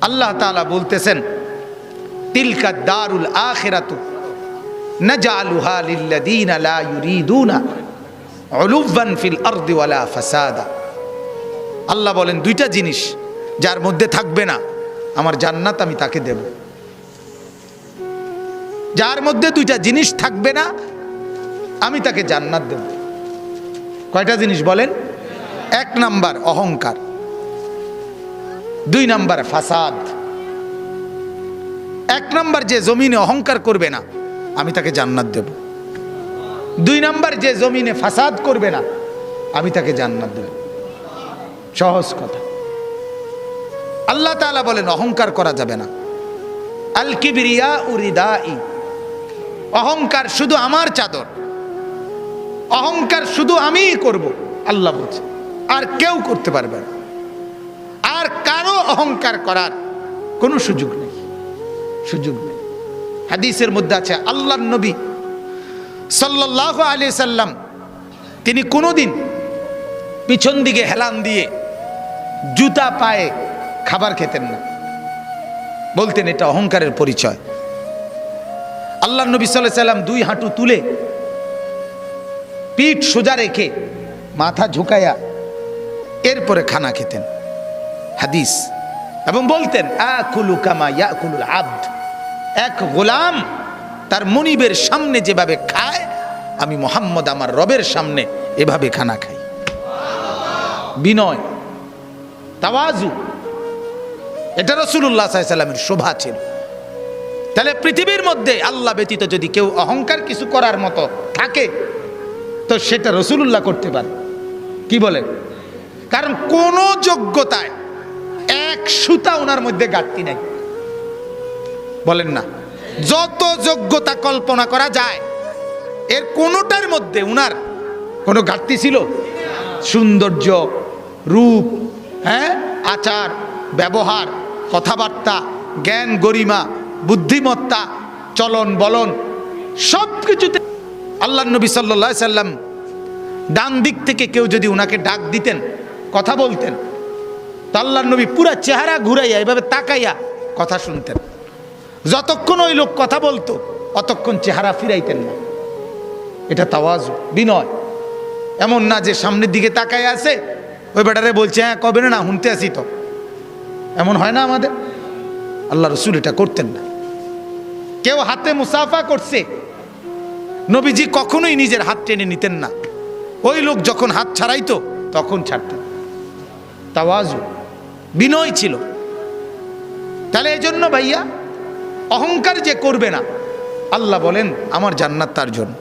আল্লাহ তাআলা বলতেছেন, তিলকা দারুল আখিরাতু নাজআলুহা লিল্লাযীনা লা ইউরিদুনা উলুওয়ান ফিল আরদি ওয়ালা ফাসাদা। আল্লাহ বলেন, দুইটা জিনিস যার মধ্যে থাকবে না আমার জান্নাত আমি তাকে দেব। যার মধ্যে দুইটা জিনিস থাকবে না আমি তাকে জান্নাত দেব। কয়টা জিনিস বলেন? এক নাম্বার অহংকার, দুই নাম্বার ফাসাদ। এক নাম্বার যে জমিনে অহংকার করবে না আমি তাকে জান্নাত দেব। দুই নাম্বার যে জমিনে ফাসাদ করবে না আমি তাকে জান্নাত দেব। সহজ কথা। আল্লাহ তাআলা বলেন অহংকার করা যাবে না। আল কিবরিয়া উরিদাই, অহংকার শুধু আমার চাদর, অহংকার শুধু আমিই করব, আল্লাহ বলছে, আর কেউ করতে পারবে না। আর কারো অহংকার করার কোনো সুযোগ নেই, সুযোগ নেই। হাদিসের মধ্যে আছে আল্লাহর নবী সাল্লাল্লাহু আলাইহি সাল্লাম তিনি কোনোদিন পিছন দিকে হেলান দিয়ে জুতা পায়ে খাবার খেতেন না, বলতেন এটা অহংকারের পরিচয়। আল্লাহর নবী সাল্লাল্লাহু আলাইহি সাল্লাম দুই হাঁটু তুলে পিঠ সোজা রেখে মাথা ঝুঁকায়া এরপরে খানা খেতেন, হাদিস। এবং বলতেন আকুলু কামা ইয়াকুলুল আবদ, এক গোলাম তার মনিবের সামনে যেভাবে খায় আমি মুহাম্মদ আমার রবের সামনে এভাবে খানা খাই। বিনয়, তাওয়াজু, এটা রাসূলুল্লাহ সাল্লাল্লাহু আলাইহি সাল্লামের শোভা ছিল। তাহলে পৃথিবীর মধ্যে আল্লাহ ব্যতীত যদি কেউ অহংকার কিছু করার মতো থাকে তো সেটা রাসূলুল্লাহ করতে পারে। কি বলেন? কারণ কোন যোগ্যতায় এক সুতা ওনার মধ্যে ঘাটতি নাই, বলেন না? যত যোগ্যতা কল্পনা করা যায় এর কোনোটার মধ্যে উনার কোনো ঘাটতি ছিল? সৌন্দর্য, রূপ, আচার ব্যবহার, কথাবার্তা, জ্ঞান গরিমা, বুদ্ধিমত্তা, চলন বলন, সব কিছুতে আল্লাহর নবী সাল্লাল্লাহু আলাইহি সাল্লাম ডান দিক থেকে কেউ যদি উনাকে ডাক দিতেন, কথা বলতেন, তো আল্লাহর নবী পুরা চেহারা ঘুরাইয়া এভাবে তাকাইয়া কথা শুনতেন। যতক্ষণ ওই লোক কথা বলতো অতক্ষণ চেহারা ফিরাইতেন না। এটা তাওয়াজু, বিনয়। এমন না যে সামনের দিকে তাকায় আছে ওই বেটারে বলছে হ্যাঁ কবে না শুনতে আসি, তো এমন হয় না আমাদের। আল্লাহ রাসূল এটা করতেন না। কেউ হাতে মুসাফা করছে, নবীজি কখনোই নিজের হাত টেনে নিতেন না, ওই লোক যখন হাত ছাড়াইতো তখন ছাড়তেন। তাওয়াজু, বিনয় ছিল। তাহলে এই জন্য ভাইয়া অহংকার যে করবে না আল্লাহ বলেন আমার জান্নাত তার জন্য।